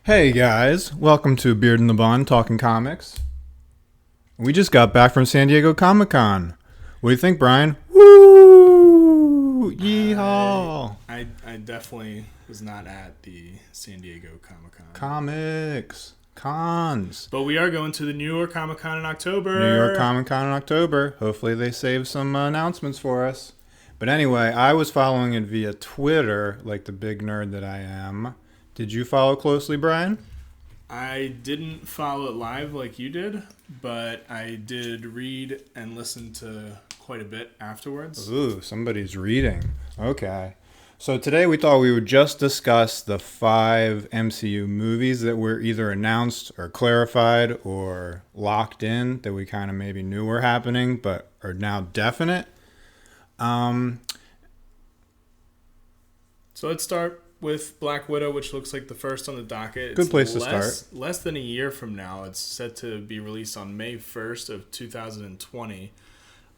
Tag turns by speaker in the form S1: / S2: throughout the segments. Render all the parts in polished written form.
S1: Hey guys, welcome to Beard in the Bun Talking Comics. We just got back from San Diego Comic-Con. What do you think, Bryan? Woo! Yeehaw!
S2: I definitely was not at the San Diego Comic Con.
S1: Comics. Cons.
S2: But we are going to the New York Comic Con in October.
S1: New York Comic-Con in October. Hopefully they save some announcements for us. But anyway, I was following it via Twitter, like the big nerd that I am. Did you follow closely, Bryan?
S2: I didn't follow it live like you did, but I did read and listen to quite a bit afterwards.
S1: Ooh, somebody's reading. Okay. So today we thought we would just discuss the 5 MCU movies that were either announced or clarified or locked in that we kind of maybe knew were happening but are now definite.
S2: So let's start with Black Widow, which looks like the first on the docket.
S1: Good place to start.
S2: Less than a year from now. It's set to be released on May 1st of 2020.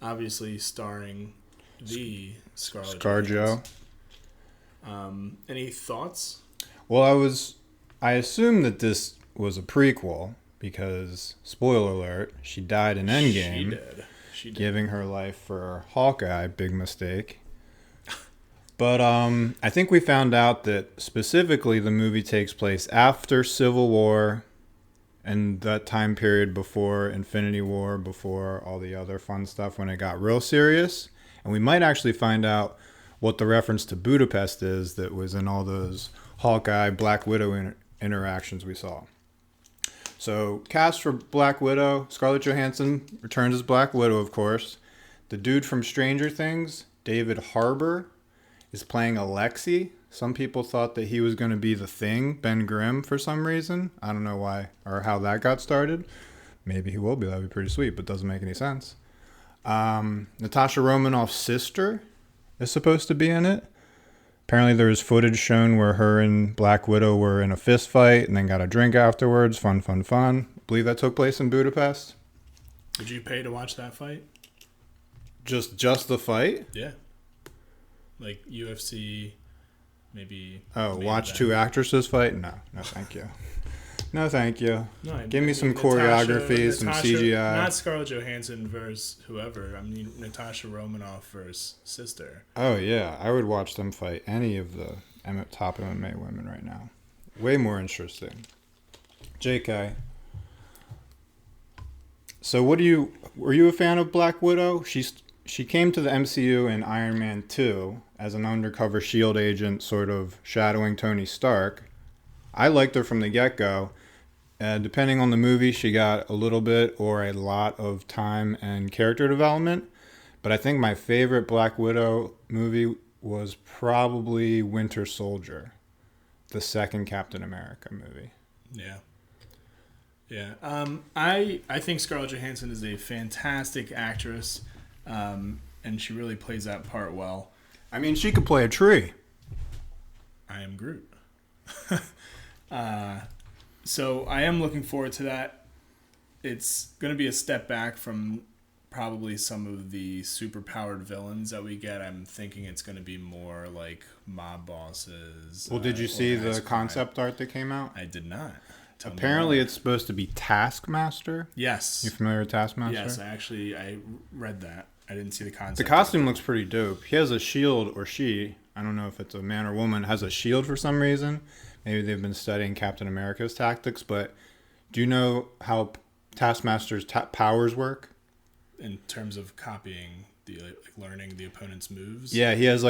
S2: Obviously starring the Scarlett
S1: ScarJo.
S2: Any thoughts?
S1: Well, I assumed that this was a prequel because, spoiler alert, she died in Endgame.
S2: She did.
S1: Giving her life for Hawkeye, big mistake. But I think we found out that specifically the movie takes place after Civil War and that time period before Infinity War, before all the other fun stuff when it got real serious. And we might actually find out what the reference to Budapest is that was in all those Hawkeye, Black Widow interactions we saw. So, cast for Black Widow, Scarlett Johansson returns as Black Widow, of course. The dude from Stranger Things, David Harbour, is playing Alexei. Some people thought that he was going to be the Thing, Ben Grimm, for some reason. I don't know why or how that got started. Maybe he will be. That would be pretty sweet, but doesn't make any sense. Natasha Romanoff's sister is supposed to be in it. Apparently there was footage shown where her and Black Widow were in a fist fight and then got a drink afterwards. Fun. I believe that took place in Budapest.
S2: Did you pay to watch that fight?
S1: Just the fight?
S2: Yeah. Like UFC, maybe.
S1: Oh, watch two actresses fight? No, thank you. No, thank you.
S2: No,
S1: Give me some choreography, some CGI.
S2: Not Scarlett Johansson versus whoever. I mean, Natasha Romanoff versus sister.
S1: Oh, yeah. I would watch them fight any of the top MMA women right now. Way more interesting. JK. So were you a fan of Black Widow? She came to the MCU in Iron Man 2 as an undercover SHIELD agent sort of shadowing Tony Stark. I liked her from the get-go. Depending on the movie, she got a little bit or a lot of time and character development. But I think my favorite Black Widow movie was probably Winter Soldier, the second Captain America movie.
S2: Yeah. Yeah. I think Scarlett Johansson is a fantastic actress, and she really plays that part well.
S1: I mean, she could play a tree.
S2: I am Groot. So I am looking forward to that. It's going to be a step back from probably some of the superpowered villains that we get. I'm thinking it's going to be more like mob bosses.
S1: Well, did you see the concept art that came out?
S2: I did not.
S1: Apparently it's supposed to be Taskmaster.
S2: Yes.
S1: You familiar with Taskmaster?
S2: Yes, I read that. I didn't see the concept.
S1: The costume looks pretty dope. He has a shield, or she, I don't know if it's a man or woman, has a shield for some reason. Maybe they've been studying Captain America's tactics, but do you know how Taskmaster's powers work?
S2: In terms of copying, learning the opponent's moves?
S1: Yeah, he has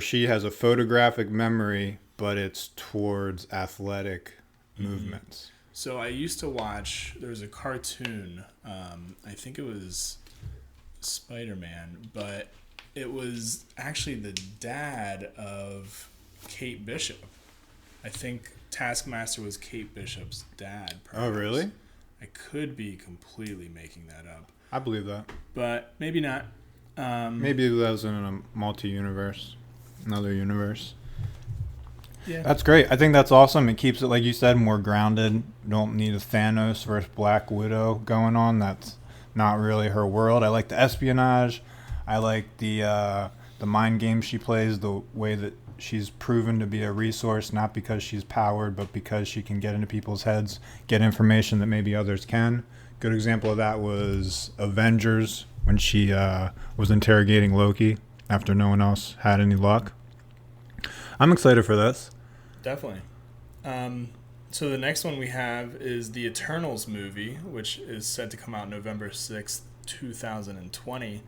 S1: she has a photographic memory, but it's towards athletic movements.
S2: So I used to watch, there was a cartoon, I think it was Spider-Man, but it was actually the dad of Kate Bishop. I think Taskmaster was Kate Bishop's dad. Perhaps.
S1: Oh, really?
S2: I could be completely making that up.
S1: I believe that.
S2: But maybe not.
S1: Maybe that was in a multi-universe, another universe.
S2: Yeah.
S1: That's great. I think that's awesome. It keeps it, like you said, more grounded. You don't need a Thanos versus Black Widow going on. That's not really her world. I like the espionage. I like the mind game she plays, the way that she's proven to be a resource, not because she's powered, but because she can get into people's heads, get information that maybe others can. Good example of that was Avengers, when she was interrogating Loki after no one else had any luck. I'm excited for this.
S2: Definitely. So the next one we have is the Eternals movie, which is set to come out November 6th, 2020.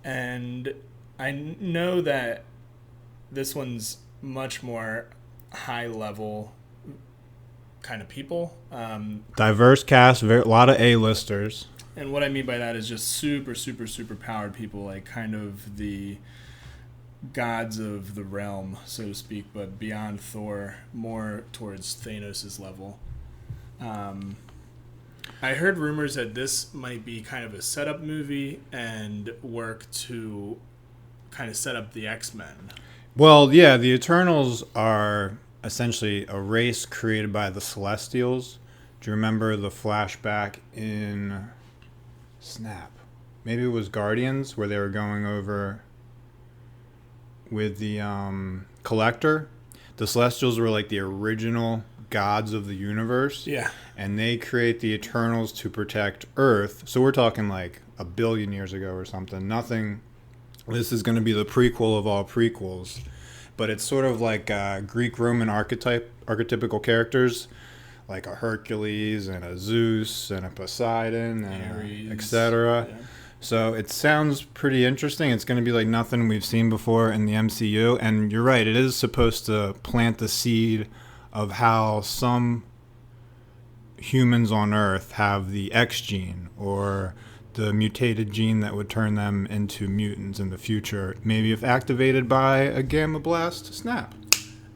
S2: And I know that this one's much more high level kind of people.
S1: Diverse cast, a lot of A-listers.
S2: And what I mean by that is just super, super, super powered people, like kind of the gods of the realm, so to speak, but beyond Thor, more towards Thanos' level. I heard rumors that this might be kind of a setup movie and work to kind of set up the X-Men.
S1: Well, yeah, the Eternals are essentially a race created by the Celestials. Do you remember the flashback in Snap? Maybe it was Guardians, where they were going over with the Collector. The Celestials were like the original gods of the universe.
S2: Yeah.
S1: And they create the Eternals to protect Earth. So we're talking like a billion years ago or something. Nothing. This is going to be the prequel of all prequels. But it's sort of like Greek-Roman archetypical characters, like a Hercules and a Zeus and a Poseidon and etc. Yeah. So it sounds pretty interesting. It's going to be like nothing we've seen before in the MCU. And you're right, it is supposed to plant the seed of how some humans on Earth have the X gene, or the mutated gene that would turn them into mutants in the future, maybe if activated by a gamma blast snap.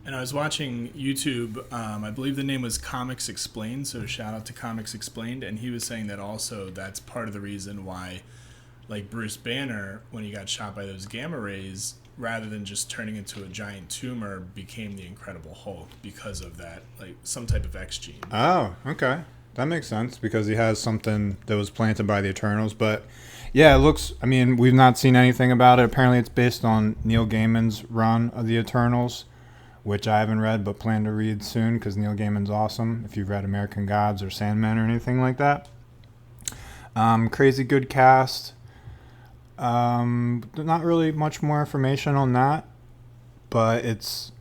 S2: And I was watching YouTube, I believe the name was Comics Explained, so shout out to Comics Explained, and he was saying that also that's part of the reason why, like Bruce Banner, when he got shot by those gamma rays, rather than just turning into a giant tumor, became the Incredible Hulk because of that, like some type of X gene.
S1: Oh, okay. That makes sense, because he has something that was planted by the Eternals. But yeah, it looks, I mean, we've not seen anything about it. Apparently it's based on Neil Gaiman's run of the Eternals, which I haven't read but plan to read soon, because Neil Gaiman's awesome, if you've read American Gods or Sandman or anything like that. Crazy good cast. Not really much more information on that, but it's...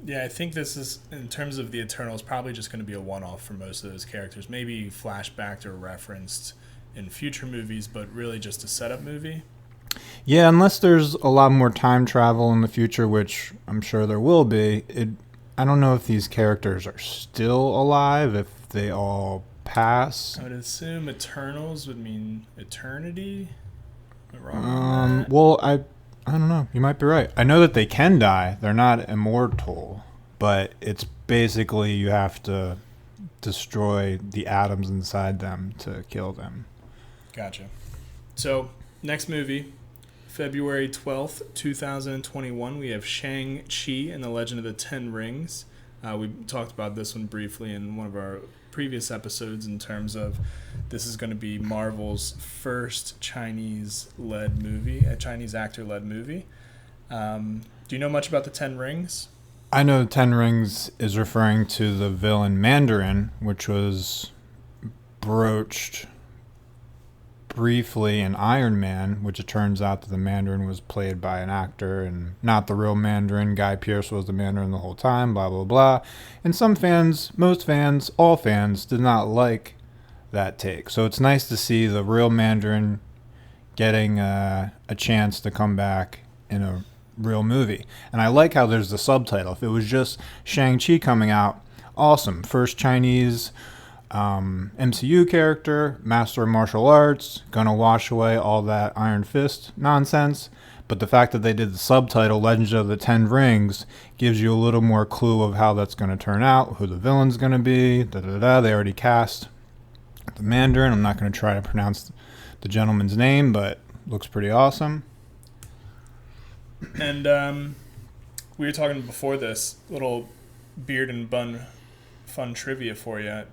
S2: Yeah, I think this is, in terms of the Eternals, probably just going to be a one-off for most of those characters. Maybe flashbacked or referenced in future movies, but really just a setup movie.
S1: Yeah, unless there's a lot more time travel in the future, which I'm sure there will be. I don't know if these characters are still alive, if they all pass.
S2: I would assume Eternals would mean eternity. Am I wrong on that?
S1: Well, I don't know. You might be right. I know that they can die. They're not immortal, but it's basically you have to destroy the atoms inside them to kill them.
S2: Gotcha. So, next movie, February 12th, 2021, we have ShangChi and the Legend of the Ten Rings. We talked about this one briefly in one of our previous episodes in terms of this is going to be Marvel's first Chinese-led movie, a Chinese actor-led movie. Do you know much about the Ten Rings?
S1: I know the Ten Rings is referring to the villain Mandarin, which was broached briefly in Iron Man, which it turns out that the Mandarin was played by an actor and not the real Mandarin. Guy Pearce was the Mandarin the whole time, blah, blah, blah. And some fans, most fans, all fans did not like that take. So it's nice to see the real Mandarin getting a chance to come back in a real movie. And I like how there's the subtitle. If it was just Shang-Chi coming out, awesome. First Chinese MCU character, master of martial arts, gonna wash away all that Iron Fist nonsense. But the fact that they did the subtitle Legend of the Ten Rings gives you a little more clue of how that's going to turn out, who the villain's going to be, da-da-da. They already cast the Mandarin. I'm not going to try to pronounce the gentleman's name, but looks pretty awesome.
S2: And we were talking before this, little beard and bun fun trivia for you.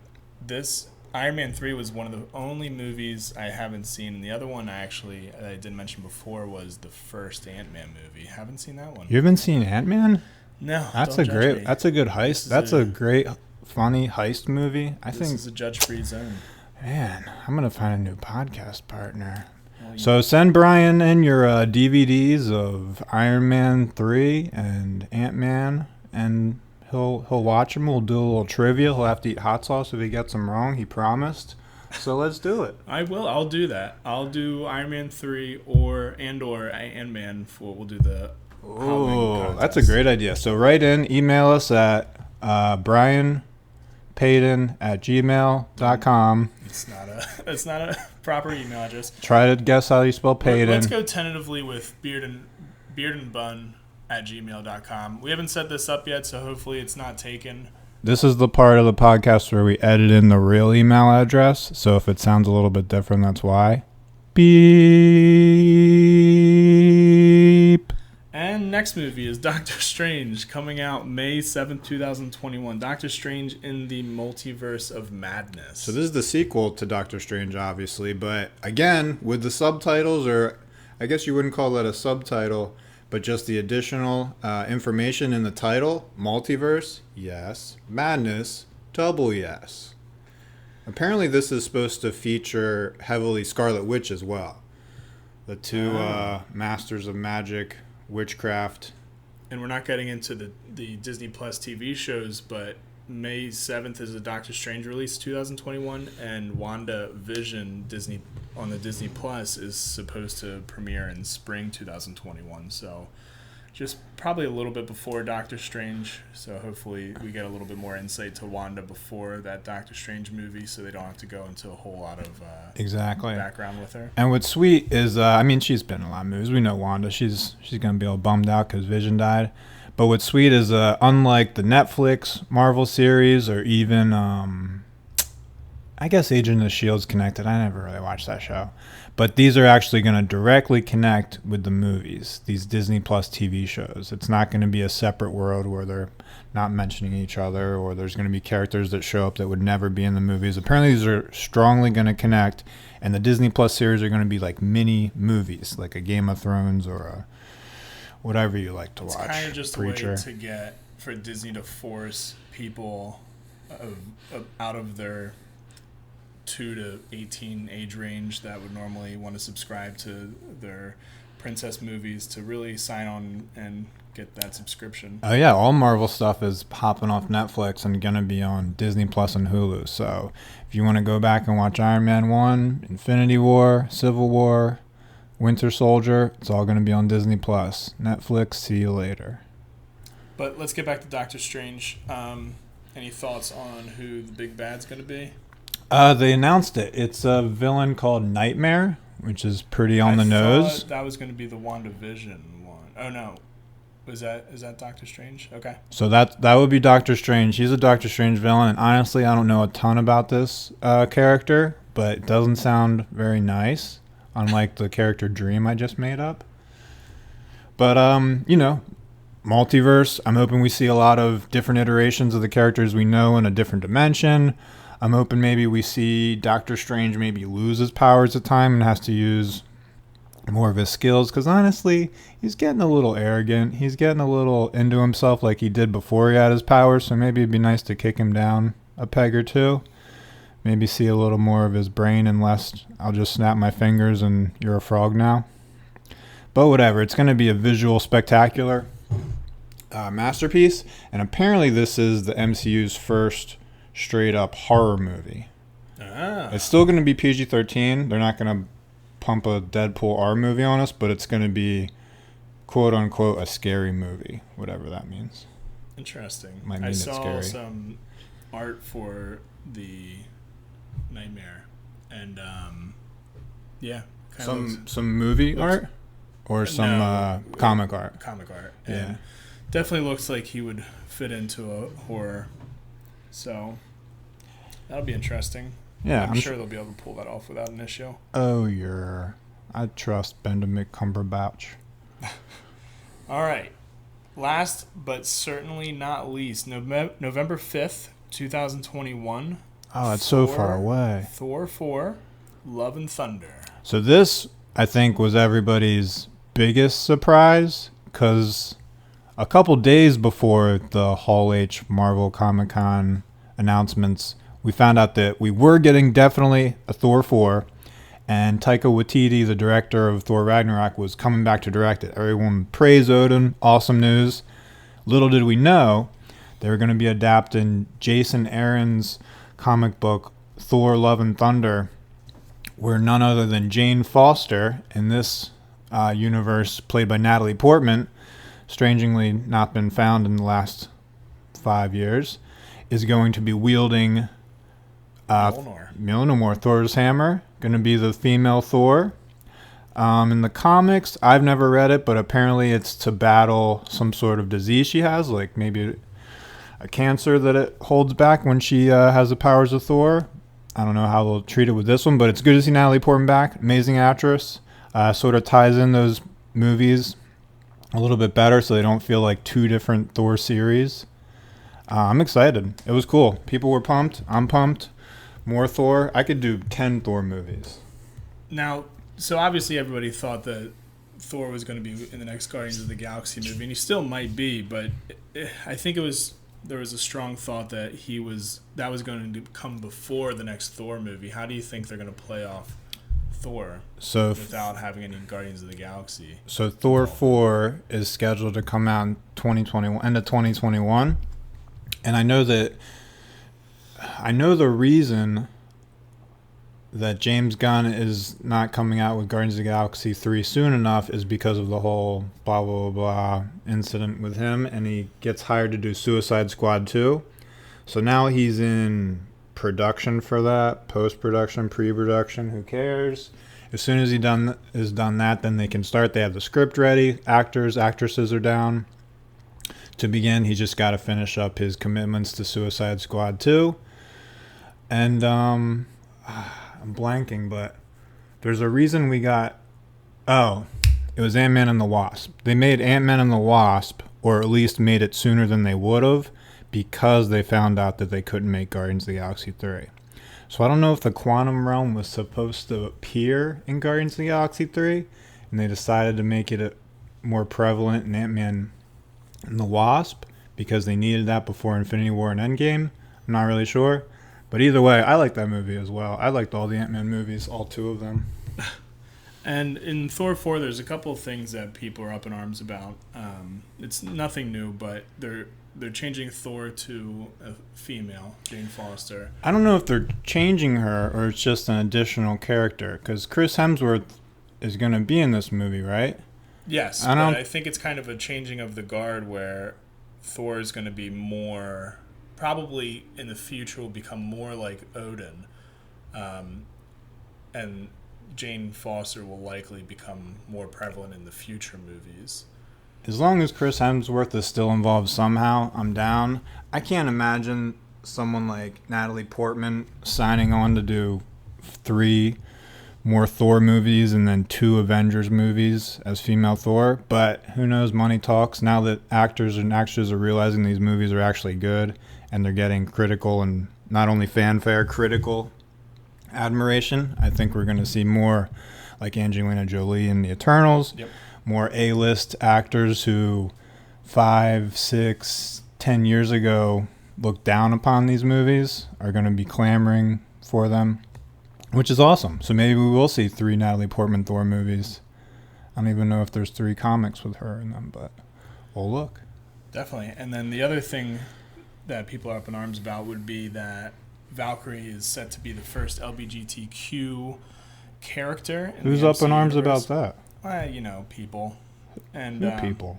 S2: This Iron Man 3 was one of the only movies I haven't seen. And the other one I didn't mention before was the first Ant-Man movie. Haven't seen that one.
S1: You haven't seen Ant-Man?
S2: No,
S1: That's
S2: don't
S1: a
S2: judge
S1: great.
S2: me.
S1: That's a good heist. That's a great, funny heist movie. I
S2: This
S1: think.
S2: is a judge-free zone.
S1: Man, I'm gonna find a new podcast partner.
S2: Well,
S1: So send Bryan in your DVDs of Iron Man 3 and Ant-Man, and he'll watch them. We'll do a little trivia. He'll have to eat hot sauce if he gets them wrong. He promised. So let's do it.
S2: I will. I'll do that. I'll do Iron Man 3 or Ant-Man for. We'll do the.
S1: Oh, that's a great idea. So write in, email us at brianpayton@gmail.com.
S2: It's not a proper email address.
S1: Try to guess how you spell Payton.
S2: Let's go tentatively with beardandbun@gmail.com. We haven't set this up yet, so hopefully it's not taken.
S1: This is the part of the podcast where we edit in the real email address. So if it sounds a little bit different, that's why. Beep.
S2: And next movie is Doctor Strange, coming out May 7th, 2021. Doctor Strange in the Multiverse of Madness.
S1: So this is the sequel to Doctor Strange, obviously. But again, with the subtitles, or I guess you wouldn't call that a subtitle, but just the additional information in the title, Multiverse, yes. Madness, double yes. Apparently this is supposed to feature heavily Scarlet Witch as well. The two masters of magic, witchcraft.
S2: And we're not getting into the Disney Plus TV shows, but May 7th is a Doctor Strange release, 2021, and WandaVision on the Disney Plus is supposed to premiere in spring 2021. So just probably a little bit before Doctor Strange. So hopefully we get a little bit more insight to Wanda before that Doctor Strange movie, so they don't have to go into a whole lot of background with her.
S1: And what's sweet is, she's been in a lot of movies. We know Wanda. She's gonna be all bummed out because Vision died. But what's sweet is, unlike the Netflix Marvel series or even, I guess Agent of S.H.I.E.L.'s connected. I never really watched that show. But these are actually going to directly connect with the movies, these Disney Plus TV shows. It's not going to be a separate world where they're not mentioning each other, or there's going to be characters that show up that would never be in the movies. Apparently these are strongly going to connect, and the Disney Plus series are going to be like mini movies, like a Game of Thrones or a whatever you like to watch.
S2: It's kind of just
S1: Preacher.
S2: a way to get for Disney to force people out of their 2 to 18 age range that would normally want to subscribe to their princess movies to really sign on and get that subscription.
S1: Oh yeah, all Marvel stuff is popping off Netflix and gonna be on Disney Plus and Hulu. So if you want to go back and watch Iron Man 1, Infinity War, Civil War, Winter Soldier, it's all gonna be on Disney Plus. Netflix, see you later.
S2: But let's get back to Doctor Strange. Any thoughts on who the big bad's gonna be?
S1: They announced it. It's a villain called Nightmare, which is pretty on the nose.
S2: That was going to be the WandaVision one. Oh no, is that Doctor Strange? Okay.
S1: So that would be Doctor Strange. He's a Doctor Strange villain, and honestly, I don't know a ton about this character, but it doesn't sound very nice, unlike the character Dream I just made up. But multiverse. I'm hoping we see a lot of different iterations of the characters we know in a different dimension. I'm hoping maybe we see Doctor Strange maybe lose his powers at time and has to use more of his skills, because honestly, he's getting a little arrogant. He's getting a little into himself like he did before he had his powers, so maybe it'd be nice to kick him down a peg or two. Maybe see a little more of his brain and less, I'll just snap my fingers and you're a frog now. But whatever, it's going to be a visual spectacular masterpiece, and apparently this is the MCU's first straight up horror movie. It's still going to be PG-13. They're not going to pump a Deadpool R movie on us, but it's going to be quote unquote a scary movie, whatever that means.
S2: Interesting.
S1: Might mean
S2: I
S1: it's
S2: saw
S1: scary.
S2: some art for the Nightmare, and
S1: some movie art or some comic art.
S2: Comic art.
S1: Yeah.
S2: And definitely looks like he would fit into a horror. So that'll be interesting.
S1: Yeah,
S2: I'm sure they'll be able to pull that off without an issue.
S1: Oh, I trust Benedict Cumberbatch.
S2: All right. Last but certainly not least, November 5th, 2021.
S1: Oh, it's so far away.
S2: Thor 4, Love and Thunder.
S1: So this, I think, was everybody's biggest surprise, because a couple days before the Hall H Marvel Comic Con announcements, we found out that we were getting definitely a Thor 4, and Taika Waititi, the director of Thor Ragnarok, was coming back to direct it. Everyone praised Odin. Awesome news. Little did we know they were going to be adapting Jason Aaron's comic book Thor Love and Thunder, where none other than Jane Foster, in this universe played by Natalie Portman, strangely not been found in the last 5 years, is going to be wielding Mjolnir, Thor's hammer, going to be the female Thor. In the comics, I've never read it, but apparently it's to battle some sort of disease she has, like maybe a cancer that it holds back when she has the powers of Thor. I don't know how they'll treat it with this one, but it's good to see Natalie Portman back. Amazing actress. Sort of ties in those movies a little bit better so they don't feel like two different Thor series. I'm excited. It was cool. People were pumped. I'm pumped. More Thor. I could do 10 Thor movies.
S2: Now, so obviously everybody thought that Thor was going to be in the next Guardians of the Galaxy movie, and he still might be, but I think there was a strong thought that that was going to come before the next Thor movie. How do you think they're going to play off Thor without having any Guardians of the Galaxy?
S1: So Thor 4 is scheduled to come out in 2021, end of 2021. And I know the reason that James Gunn is not coming out with Guardians of the Galaxy 3 soon enough is because of the whole blah, blah, blah incident with him, and he gets hired to do Suicide Squad 2. So now he's in production for that, post-production, pre-production, who cares? As soon as is done that, then they can start. They have the script ready, actresses are down. To begin, he just got to finish up his commitments to Suicide Squad 2. And I'm blanking, but there's a reason we got... Oh, it was Ant-Man and the Wasp. They made Ant-Man and the Wasp, or at least made it sooner than they would have, because they found out that they couldn't make Guardians of the Galaxy 3. So I don't know if the Quantum Realm was supposed to appear in Guardians of the Galaxy 3, and they decided to make it more prevalent in Ant-Man and the Wasp, because they needed that before Infinity War and Endgame. I'm not really sure. But either way, I like that movie as well. I liked all the Ant-Man movies, all 2 of them.
S2: And in Thor 4, there's a couple of things that people are up in arms about. It's nothing new, but they're changing Thor to a female, Jane Foster.
S1: I don't know if they're changing her or it's just an additional character, because Chris Hemsworth is going to be in this movie, right?
S2: Yes, but I think it's kind of a changing of the guard where Thor is going to be more... Probably in the future will become more like Odin. And Jane Foster will likely become more prevalent in the future movies.
S1: As long as Chris Hemsworth is still involved somehow, I'm down. I can't imagine someone like Natalie Portman signing on to do 3 more Thor movies and then 2 Avengers movies as female Thor. But who knows, money talks. Now that actors and actresses are realizing these movies are actually good and they're getting critical and not only fanfare, critical admiration, I think we're going to see more like Angelina Jolie in The Eternals.
S2: Yep.
S1: More A-list actors who 5, 6, 10 years ago looked down upon these movies are going to be clamoring for them, which is awesome. So maybe we will see 3 Natalie Portman Thor movies. I don't even know if there's 3 comics with her in them, but we'll look.
S2: Definitely. And then the other thing that people are up in arms about would be that Valkyrie is set to be the first LGBTQ character.
S1: Who's up in arms about that?
S2: People. And
S1: Who people?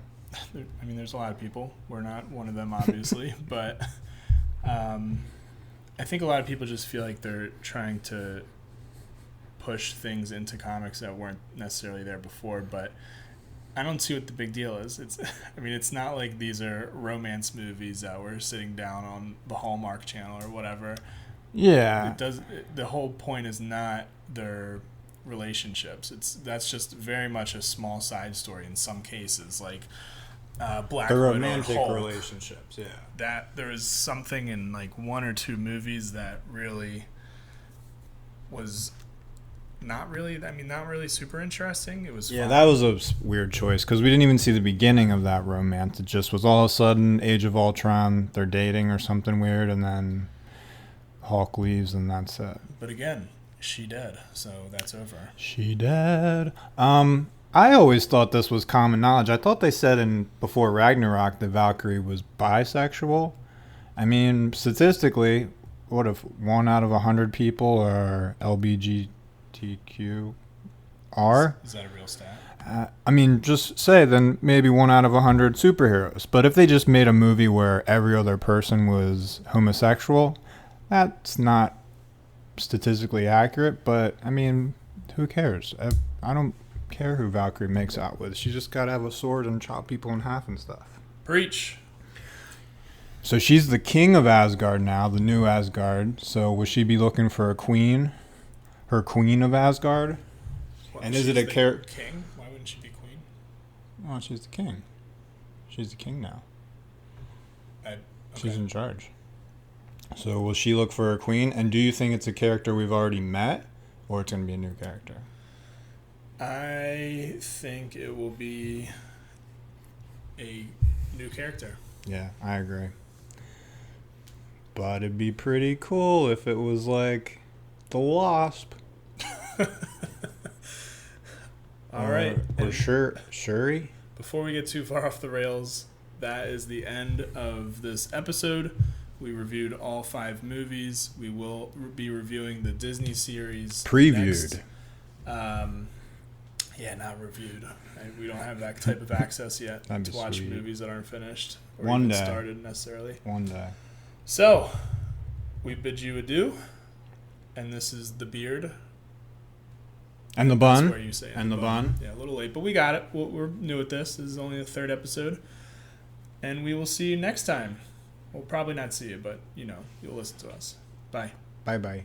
S2: There's a lot of people. We're not one of them, obviously. But I think a lot of people just feel like they're trying to push things into comics that weren't necessarily there before. But I don't see what the big deal is. It's not like these are romance movies that we're sitting down on the Hallmark Channel or whatever.
S1: Yeah.
S2: The whole point is not their relationships. That's just very much a small side story in some cases, like Black Widow,
S1: romantic
S2: Hulk.
S1: relationships. Yeah.
S2: That there is something in like 1 or 2 movies that really was not really. I mean, not really super interesting. It was
S1: Yeah,
S2: fun.
S1: that was a weird choice because we didn't even see the beginning of that romance. It just was all of a sudden Age of Ultron, they're dating or something weird, and then Hulk leaves and that's it.
S2: But again, she dead, so that's over.
S1: She dead. I always thought this was common knowledge. I thought they said in before Ragnarok that Valkyrie was bisexual. I mean, statistically, what if 1 out of 100 people are LBGTQR?
S2: Is that a real stat?
S1: I mean, just say then maybe 1 out of 100 superheroes. But if they just made a movie where every other person was homosexual, that's not statistically accurate. But I mean, who cares? I don't care who Valkyrie makes out with. She just gotta have a sword and chop people in half and stuff.
S2: Preach.
S1: So she's the king of Asgard now, the new Asgard. So will she be looking for a queen? Her queen of Asgard?
S2: Well,
S1: And is it a
S2: king? Why wouldn't she be queen?
S1: Oh, she's the king. She's the king now.
S2: Okay.
S1: She's in charge. So will she look for a queen? And do you think it's a character we've already met? Or it's going to be a new character?
S2: I think it will be a new character.
S1: Yeah, I agree. But it'd be pretty cool if it was like the Wasp.
S2: All right.
S1: Or Shuri.
S2: Before we get too far off the rails, that is the end of this episode. We reviewed all 5 movies. We will be reviewing the Disney series.
S1: Previewed.
S2: Next. Yeah, not reviewed. We don't have that type of access yet
S1: That'd
S2: to
S1: be
S2: watch
S1: sweet.
S2: movies that aren't finished or
S1: One
S2: even
S1: day.
S2: started necessarily.
S1: One day.
S2: So, we bid you adieu. And this is The Beard.
S1: And the
S2: That's
S1: bun.
S2: where you say it.
S1: And the bun.
S2: Yeah, a little late, but we got it. We're new at this. This is only the 3rd episode. And we will see you next time. We'll probably not see you, but, you'll listen to us. Bye.
S1: Bye-bye.